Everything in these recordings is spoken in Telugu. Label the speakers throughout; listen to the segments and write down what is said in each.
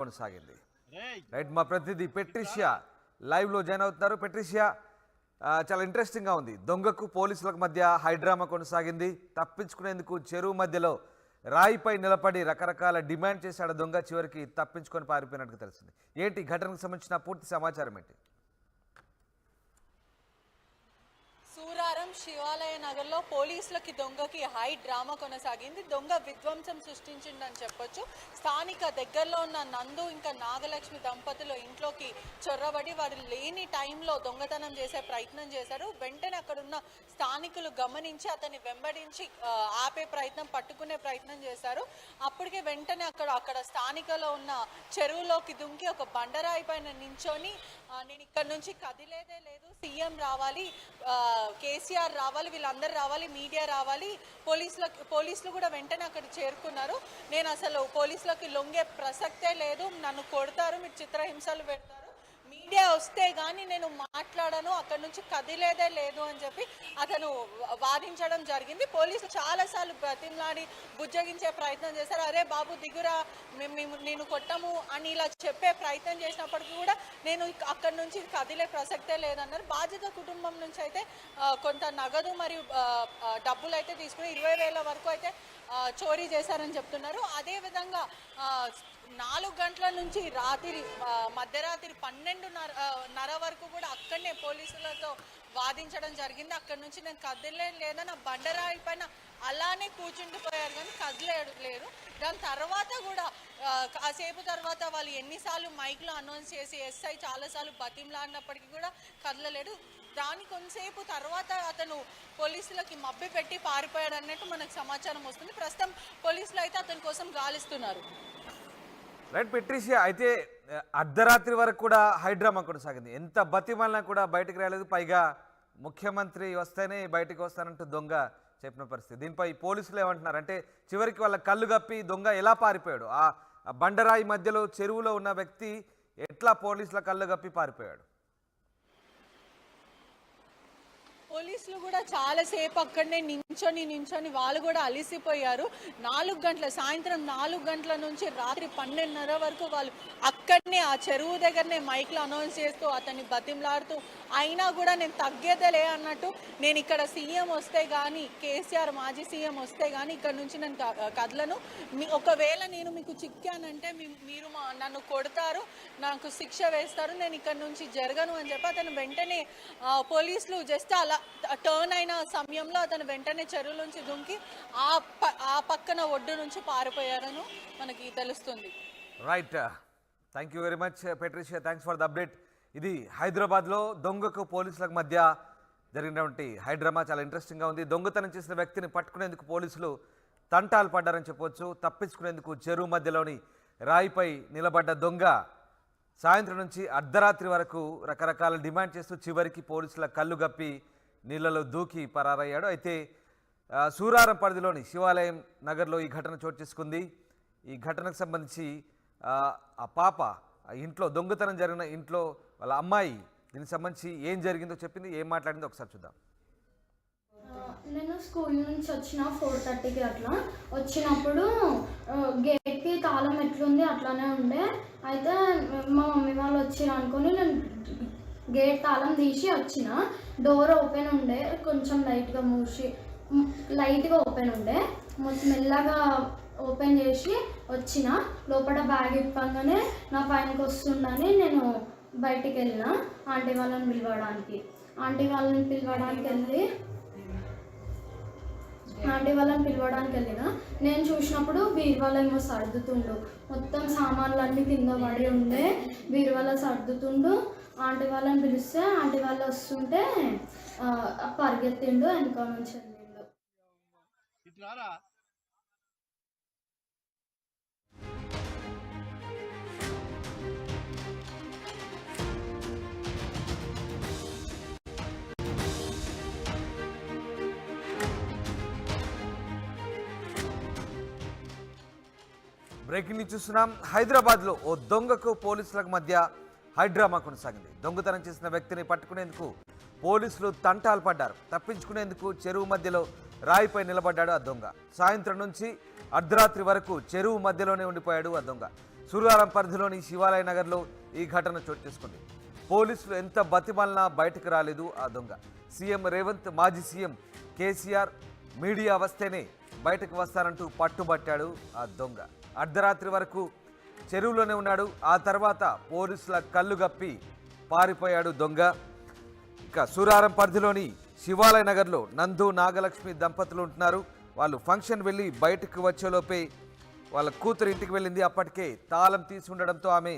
Speaker 1: కొనసాగింది. రైట్, మా ప్రతినిధి పెట్రిషియా లైవ్ లో జాయిన్ అవుతున్నారు. పెట్రిషియా, చాలా ఇంట్రెస్టింగ్ గా ఉంది. దొంగకు పోలీసులకు మధ్య హైడ్రామా కొనసాగింది. తప్పించుకునేందుకు చెరువు మధ్యలో రాయిపై నిలబడి రకరకాల డిమాండ్ చేశాడు దొంగ. చివరికి తప్పించుకొని పారిపోయినట్టు తెలిసింది. ఏంటి ఘటనకు సంబంధించిన పూర్తి సమాచారం ఏంటి?
Speaker 2: సూరారం శివాలయ నగర్లో పోలీసులకి దొంగకి హై డ్రామా కొనసాగింది. దొంగ విధ్వంసం సృష్టించిందని చెప్పొచ్చు. స్థానిక దగ్గరలో ఉన్న నందు ఇంకా నాగలక్ష్మి దంపతులు ఇంట్లోకి చొరబడి వారు లేని టైంలో దొంగతనం చేసే ప్రయత్నం చేశారు. వెంటనే అక్కడున్న స్థానికులు గమనించి అతన్ని వెంబడించి ఆపే ప్రయత్నం, పట్టుకునే ప్రయత్నం చేశారు. అప్పటికే వెంటనే అక్కడ స్థానికలో ఉన్న చెరువులోకి దుంకి ఒక బండరాయి పైన నించొని నేను ఇక్కడ నుంచి కదిలేదే లేదు, సీఎం రావాలి, కేసీఆర్ రావాలి, వీళ్ళందరూ రావాలి, మీడియా రావాలి, పోలీసులు కూడా వెంటనే అక్కడ చేరుకున్నారు. నేను అసలు పోలీసులకి లొంగే ప్రసక్తే లేదు, నన్ను కొడతారు, మీరు చిత్రహింసలు పెడతారు, మీడియా వస్తే కానీ నేను మాట్లాడను, అక్కడి నుంచి కదిలేదే లేదు అని చెప్పి అతను వాదించడం జరిగింది. పోలీసులు చాలాసార్లు బ్రతిమలాడి బుజ్జగించే ప్రయత్నం చేశారు. అరే బాబు దిగురా, నేను కొట్టము అని ఇలా చెప్పే ప్రయత్నం చేసినప్పటికీ కూడా నేను అక్కడి నుంచి కదిలే ప్రసక్తే లేదన్నారు. బాధిత కుటుంబం నుంచి అయితే కొంత నగదు మరియు డబ్బులు అయితే తీసుకుని 20,000 వరకు అయితే చోరీ చేశారని చెప్తున్నారు. అదేవిధంగా 4 గంటల నుంచి మధ్యరాత్రి 12:30 వరకు కూడా అక్కడనే పోలీసులతో వాదించడం జరిగింది. అక్కడి నుంచి నేను కదిలేదని బండరాయి పైన అలానే కూర్చుండిపోయారు కానీ కదిలేరు. దాని తర్వాత కూడా కాసేపు తర్వాత వాళ్ళు ఎన్నిసార్లు మైక్లో అనౌన్స్ చేసి ఎస్ఐ చాలాసార్లు బతిమలాడినప్పటికీ కూడా కదలలేడు. దాని కొంతసేపు తర్వాత అతను పోలీసులకి మబ్బి పెట్టి పారిపోయాడు అన్నట్టు మనకు సమాచారం వస్తుంది. ప్రస్తుతం పోలీసులు అయితే అతని కోసం గాలిస్తున్నారు.
Speaker 1: రైట్ పెట్రిషియా, అయితే అర్ధరాత్రి వరకు కూడా హైడ్రామా కొనసాగింది. ఎంత బతిమాలినా కూడా బయటకు రాలేదు. పైగా ముఖ్యమంత్రి వస్తేనే బయటకు వస్తానంటూ దొంగ చెప్పిన పరిస్థితి. దీనిపై పోలీసులు ఏమంటున్నారు అంటే, చివరికి వాళ్ళ కళ్ళు గప్పి దొంగ ఎలా పారిపోయాడు, ఆ బండరాయి మధ్యలో చెరువులో ఉన్న వ్యక్తి ఎట్లా పోలీసుల కళ్ళు గప్పి పారిపోయాడు?
Speaker 2: పోలీసులు కూడా చాలాసేపు అక్కడనే నించొని వాళ్ళు కూడా అలిసిపోయారు. సాయంత్రం 4 గంటల నుంచి రాత్రి 12:30 వరకు వాళ్ళు అక్కడనే ఆ చెరువు దగ్గరనే మైక్లో అనౌన్స్ చేస్తూ అతన్ని బతిమలాడుతూ, అయినా కూడా నేను తగ్గేదేలే అన్నట్టు, నేను ఇక్కడ సీఎం వస్తే కానీ, కేసీఆర్ మాజీ సీఎం వస్తే కానీ ఇక్కడ నుంచి నేను కదలను, ఒకవేళ నేను మీకు చిక్కానంటే మీరు నన్ను కొడతారు, నాకు శిక్ష వేస్తారు, నేను ఇక్కడ నుంచి జరగను అని చెప్పి అతను వెంటనే పోలీసులు జస్ట్ అలా టర్న్ అయిన సమయంలో అతను వెంటనే చెరువు నుంచి దుంకి ఆ పక్కన ఒడ్డు నుంచి పారిపోయారని మనకి తెలుస్తుంది.
Speaker 1: Right, thank you very much Patricia, thanks for the update. ఇది హైదరాబాద్లో దొంగకు పోలీసులకు మధ్య జరిగినటువంటి హైడ్రామా చాలా ఇంట్రెస్టింగ్గా ఉంది. దొంగతనం చేసిన వ్యక్తిని పట్టుకునేందుకు పోలీసులు తంటాలు పడ్డారని చెప్పవచ్చు. తప్పించుకునేందుకు చెరువు మధ్యలోని రాయిపై నిలబడ్డ దొంగ సాయంత్రం నుంచి అర్ధరాత్రి వరకు రకరకాల డిమాండ్ చేస్తూ చివరికి పోలీసుల కళ్ళు గప్పి నీళ్లలో దూకి పరారయ్యాడు. అయితే సూరారం పరిధిలోని శివాలయం నగర్లో ఈ ఘటన చోటు చేసుకుంది. ఈ ఘటనకు సంబంధించి ఆ పాప ఇంట్లో దొంగతనం జరిగిన ఇంట్లో వాళ్ళ అమ్మాయి దీనికి సంబంధించి ఏం జరిగిందో చెప్పింది. ఏం మాట్లాడిందో ఒకసారి చూద్దాం.
Speaker 3: నేను స్కూల్ నుంచి వచ్చిన 4:30కి అట్లా వచ్చినప్పుడు గేట్కి తాళం ఎట్లుంది అట్లానే ఉండే. అయితే మా మమ్మీ వాళ్ళు వచ్చిరు అనుకుని నేను గేట్ తాళం తీసి వచ్చిన. డోర్ ఓపెన్ ఉండే, కొంచెం లైట్గా ఓపెన్ ఉండే. మెల్లగా ఓపెన్ చేసి వచ్చిన. లోపల బ్యాగ్ ఇప్పగానే నా పైనకి వస్తుందని నేను బయటికి వెళ్ళిన ఆంటీ వాళ్ళని పిలవడానికి. ఆంటీ వాళ్ళని వెళ్ళిన. నేను చూసినప్పుడు బీరువాలో ఏమో సర్దుతుండు, మొత్తం సామాన్లు అన్నీ కింద పడి ఉండే. బీరువాలో సర్దుతుండు. ఆంటీ వాళ్ళని పిలిస్తే ఆంటీ వాళ్ళు వస్తుంటే పరిగెత్తిండు, వెనక నుంచి వెళ్ళిండు.
Speaker 1: బ్రేకింగ్ న్యూస్ చూస్తున్నాం. హైదరాబాద్లో ఓ దొంగకు పోలీసులకు మధ్య హైడ్రామా కొనసాగింది. దొంగతనం చేసిన వ్యక్తిని పట్టుకునేందుకు పోలీసులు తంటాలు పడ్డారు. తప్పించుకునేందుకు చెరువు మధ్యలో రాయిపై నిలబడ్డాడు ఆ దొంగ. సాయంత్రం నుంచి అర్ధరాత్రి వరకు చెరువు మధ్యలోనే ఉండిపోయాడు ఆ దొంగ. సూరారం పరిధిలోని శివాలయ నగర్లో ఈ ఘటన చోటు చేసుకుంది. పోలీసులు ఎంత బతిమాలినా బయటకు రాలేదు ఆ దొంగ. సీఎం రేవంత్, మాజీ సీఎం కేసీఆర్ మీడియా వస్తేనే బయటకు వస్తానంటూ పట్టుబట్టాడు ఆ దొంగ. అర్ధరాత్రి వరకు చెరువులోనే ఉన్నాడు. ఆ తర్వాత పోలీసుల కళ్ళు గప్పి పారిపోయాడు దొంగ. ఇక సూరారం పరిధిలోని శివాలయ నగర్లో నందు, నాగలక్ష్మి దంపతులు ఉంటున్నారు. వాళ్ళు ఫంక్షన్ వెళ్ళి బయటకు వచ్చేలోపే వాళ్ళ కూతురు ఇంటికి వెళ్ళింది. అప్పటికే తాళం తీసి ఉండడంతో ఆమె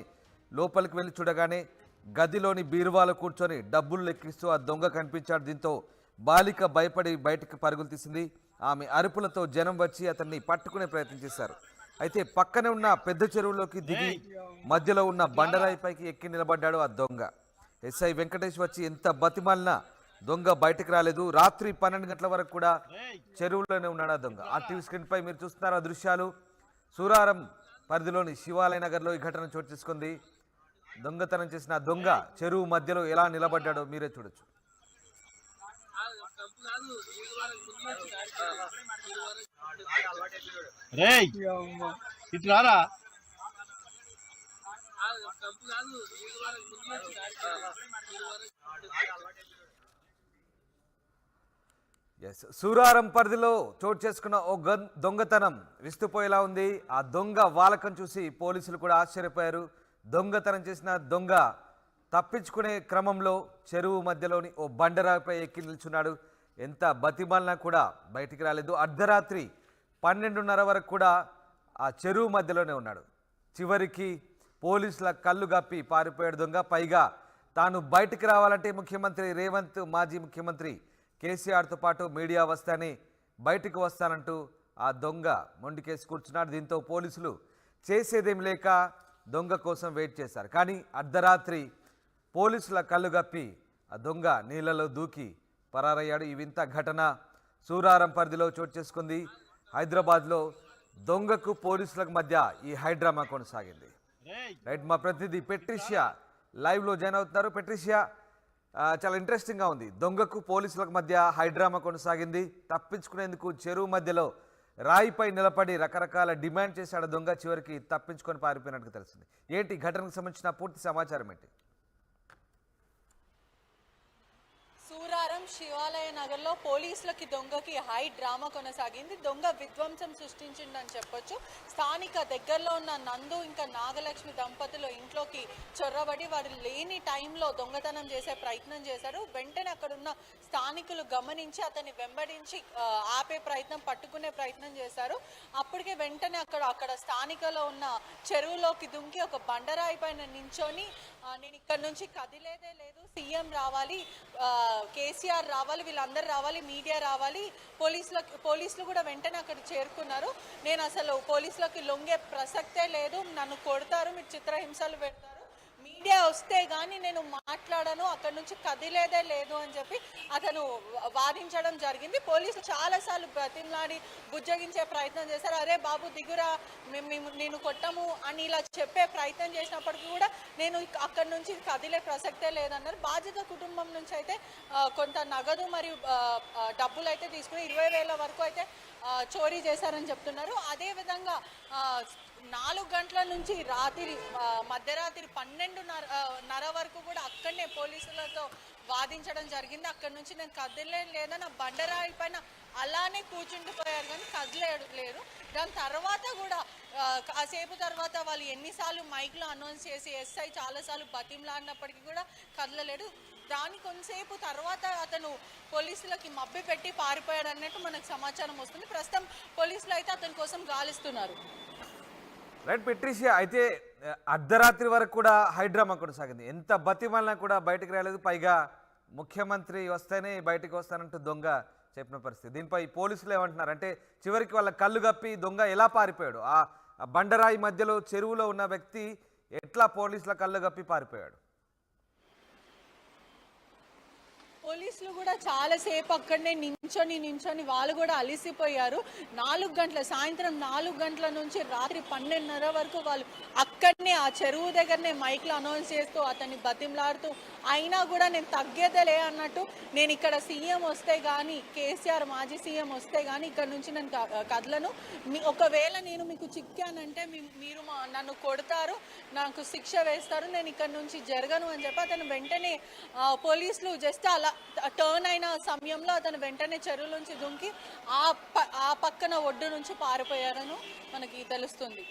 Speaker 1: లోపలికి వెళ్ళి చూడగానే గదిలోని బీరువాలో కూర్చొని డబ్బులు లెక్కిస్తూ ఆ దొంగ కనిపించాడు. దీంతో బాలిక భయపడి బయటకు పరుగులు తీసింది. ఆమె అరుపులతో జనం వచ్చి అతన్ని పట్టుకునే ప్రయత్నం చేశారు. అయితే పక్కనే ఉన్న పెద్ద చెరువులోకి దిగి మధ్యలో ఉన్న బండరాయిపైకి ఎక్కి నిలబడ్డాడు ఆ దొంగ. ఎస్ఐ వెంకటేష్ వచ్చి ఎంత బతిమాలినా దొంగ బయటకు రాలేదు. రాత్రి 12 గంటల వరకు కూడా చెరువులోనే ఉన్నాడు ఆ దొంగ. ఆ టీవీ స్క్రీన్ పై మీరు చూస్తున్నారు ఆ దృశ్యాలు. సూరారం పరిధిలోని శివాలయ నగర్లో ఈ ఘటన చోటు చేసుకుంది. దొంగతనం చేసిన దొంగ చెరువు మధ్యలో ఎలా నిలబడ్డాడో మీరే చూడొచ్చు. సూరారం పరిధిలో చోటు చేసుకున్న ఓ దొంగతనం విస్తుపోయేలా ఉంది. ఆ దొంగ వాలకం చూసి పోలీసులు కూడా ఆశ్చర్యపోయారు. దొంగతనం చేసిన దొంగ తప్పించుకునే క్రమంలో చెరువు మధ్యలోని ఓ బండరాయిపై ఎక్కి నిల్చున్నాడు. ఎంత బతిమాలినా కూడా బయటికి రాలేదు. అర్ధరాత్రి 12:30 వరకు కూడా ఆ చెరువు మధ్యలోనే ఉన్నాడు. చివరికి పోలీసుల కళ్ళు గప్పి పారిపోయాడు దొంగ. పైగా తాను బయటికి రావాలంటే ముఖ్యమంత్రి రేవంత్, మాజీ ముఖ్యమంత్రి కేసీఆర్తో పాటు మీడియా వస్తానే బయటకు వస్తానంటూ ఆ దొంగ మొండికేసి కూర్చున్నాడు. దీంతో పోలీసులు చేసేదేం లేక దొంగ కోసం వెయిట్ చేశారు. కానీ అర్ధరాత్రి పోలీసుల కళ్ళు గప్పి ఆ దొంగ నీళ్లలో దూకి పరారయ్యాడు. ఈ వింత ఘటన సూరారం పరిధిలో చోటు చేసుకుంది. హైదరాబాద్లో దొంగకు పోలీసులకు మధ్య ఈ హైడ్రామా కొనసాగింది. రైట్, మా ప్రతినిధి పెట్రిషియా లైవ్లో జాయిన్ అవుతున్నారు. పెట్రిషియా, చాలా ఇంట్రెస్టింగ్గా ఉంది. దొంగకు పోలీసులకు మధ్య హైడ్రామా కొనసాగింది. తప్పించుకునేందుకు చెరువు మధ్యలో రాయిపై నిలబడి రకరకాల డిమాండ్ చేశాడు దొంగ. చివరికి తప్పించుకొని పారిపోయినట్టుగా తెలిసింది. ఏంటి ఘటనకు సంబంధించిన పూర్తి సమాచారం ఏంటి?
Speaker 2: సూరారం శివాలయ నగర్లో పోలీసులకి దొంగకి హై డ్రామా కొనసాగింది. దొంగ విధ్వంసం సృష్టించిందని చెప్పొచ్చు. స్థానిక దగ్గరలో ఉన్న నందు ఇంకా నాగలక్ష్మి దంపతులు ఇంట్లోకి చొరబడి వారు లేని టైంలో దొంగతనం చేసే ప్రయత్నం చేశారు. వెంటనే అక్కడున్న స్థానికులు గమనించి అతన్ని వెంబడించి ఆపే ప్రయత్నం, పట్టుకునే ప్రయత్నం చేశారు. అప్పటికే వెంటనే అక్కడ స్థానికలో ఉన్న చెరువులోకి దుంకి ఒక బండరాయి పైన నించొని నేను ఇక్కడ నుంచి కదిలేదే లేదు, సీఎం రావాలి, కేసీఆర్ రావాలి, వీళ్ళందరూ రావాలి, మీడియా రావాలి, పోలీసులు కూడా వెంటనే అక్కడ చేరుకున్నారు. నేను అసలు పోలీసులకి లొంగే ప్రసక్తే లేదు, నన్ను కొడతారు, మీరు చిత్రహింసలు పెడతారు, మీడియా వస్తే కానీ నేను మాట్లాడను, అక్కడ నుంచి కదిలేదే లేదు అని చెప్పి అతను వాదించడం జరిగింది. పోలీసులు చాలాసార్లు బ్రతిమలాడి బుజ్జగించే ప్రయత్నం చేశారు. అరే బాబు దిగురా, నేను కొట్టము అని ఇలా చెప్పే ప్రయత్నం చేసినప్పటికీ కూడా నేను అక్కడ నుంచి కదిలే ప్రసక్తే లేదన్నారు. బాధిత కుటుంబం నుంచి అయితే కొంత నగదు మరియు డబ్బులు అయితే తీసుకుని 20,000 వరకు అయితే చోరీ చేశారని చెప్తున్నారు. అదేవిధంగా 4 గంటల నుంచి మధ్యరాత్రి 12:30 వరకు కూడా అక్కడనే పోలీసులతో వాదించడం జరిగింది. అక్కడ నుంచి నేను కదిలేదని బండరాయి పైన అలానే కూర్చుండిపోయారు కానీ కదిలేరు. దాని తర్వాత కూడా కాసేపు తర్వాత వాళ్ళు ఎన్నిసార్లు మైక్లో అనౌన్స్ చేసి ఎస్ఐ చాలాసార్లు బతిమలాడినప్పటికీ కూడా కదలలేడు. దాని కొంతసేపు తర్వాత అతను పోలీసులకి మబ్బి పెట్టి పారిపోయాడు అన్నట్టు మనకు సమాచారం వస్తుంది. ప్రస్తుతం పోలీసులు అయితే అతని కోసం గాలిస్తున్నారు.
Speaker 1: రైట్ పెట్రిషియా, అయితే అర్ధరాత్రి వరకు కూడా హైడ్రామా కొనసాగింది. ఎంత బతిమాలినా కూడా బయటకు రాలేదు. పైగా ముఖ్యమంత్రి వస్తేనే బయటకు వస్తానంటూ దొంగ చెప్పిన పరిస్థితి. దీనిపై పోలీసులు ఏమంటున్నారు అంటే చివరికి వాళ్ళ కళ్ళు గప్పి దొంగ ఎలా పారిపోయాడు, ఆ బండరాయి మధ్యలో చెరువులో ఉన్న వ్యక్తి ఎట్లా పోలీసుల కళ్ళు గప్పి పారిపోయాడు?
Speaker 2: పోలీసులు కూడా చాలాసేపు అక్కడనే నించొని వాళ్ళు కూడా అలిసిపోయారు. సాయంత్రం 4 గంటల నుంచి రాత్రి 12:30 వరకు వాళ్ళు అక్కడనే ఆ చెరువు దగ్గరనే మైక్లో అనౌన్స్ చేస్తూ అతన్ని బతిమలాడుతూ, అయినా కూడా నేను తగ్గేదేలే అన్నట్టు, నేను ఇక్కడ సీఎం వస్తే కానీ, కేసీఆర్ మాజీ సీఎం వస్తే కానీ ఇక్కడ నుంచి నేను కదలను, ఒకవేళ నేను మీకు చిక్కానంటే మీరు నన్ను కొడతారు, నాకు శిక్ష వేస్తారు, నేను ఇక్కడ నుంచి జరగను అని చెప్పి అతను వెంటనే పోలీసులు జస్ట్ అలా టర్న్ అయిన సమయంలో అతను వెంటనే చెరువు నుంచి దుంకి ఆ పక్కన ఒడ్డు నుంచి పారిపోయారని మనకి తెలుస్తుంది.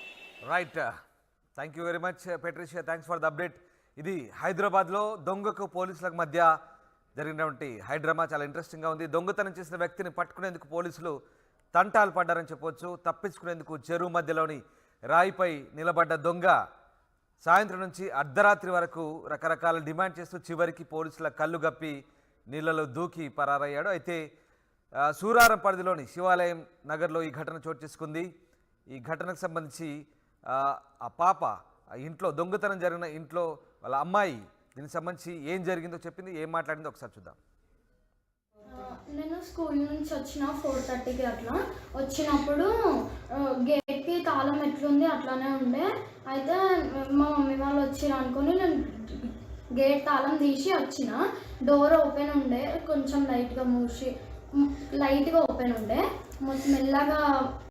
Speaker 1: Right, thank you very much Patricia, thanks for the update. ఇది హైదరాబాద్లో దొంగకు పోలీసులకు మధ్య జరిగినటువంటి హైడ్రామా చాలా ఇంట్రెస్టింగ్గా ఉంది. దొంగతనం చేసిన వ్యక్తిని పట్టుకునేందుకు పోలీసులు తంటాలు పడ్డారని చెప్పొచ్చు. తప్పించుకునేందుకు చెరువు మధ్యలోని రాయిపై నిలబడ్డ దొంగ సాయంత్రం నుంచి అర్ధరాత్రి వరకు రకరకాల డిమాండ్ చేస్తూ చివరికి పోలీసుల కళ్ళు గప్పి నీళ్లలో దూకి పరారయ్యాడు. అయితే సూరారం పరిధిలోని శివాలయం నగర్లో ఈ ఘటన చోటు చేసుకుంది. ఈ ఘటనకు సంబంధించి ఆ పాప ఇంట్లో దొంగతనం జరిగిన ఇంట్లో వాళ్ళ అమ్మాయి దీనికి సంబంధించి ఏం జరిగిందో చెప్పింది, ఏం మాట్లాడిందో ఒకసారి చూద్దాం.
Speaker 3: నేను స్కూల్ నుంచి వచ్చిన 4:30కి అట్లా వచ్చినప్పుడు గేట్కి తాళం ఎట్లుంది అట్లానే ఉండే. అయితే మా మమ్మీ వాళ్ళు వచ్చిర్రు అనుకుని నేను గేట్ తాళం తీసి వచ్చిన. డోర్ ఓపెన్ ఉండే, కొంచెం లైట్గా ఓపెన్ ఉండే, మెల్లగా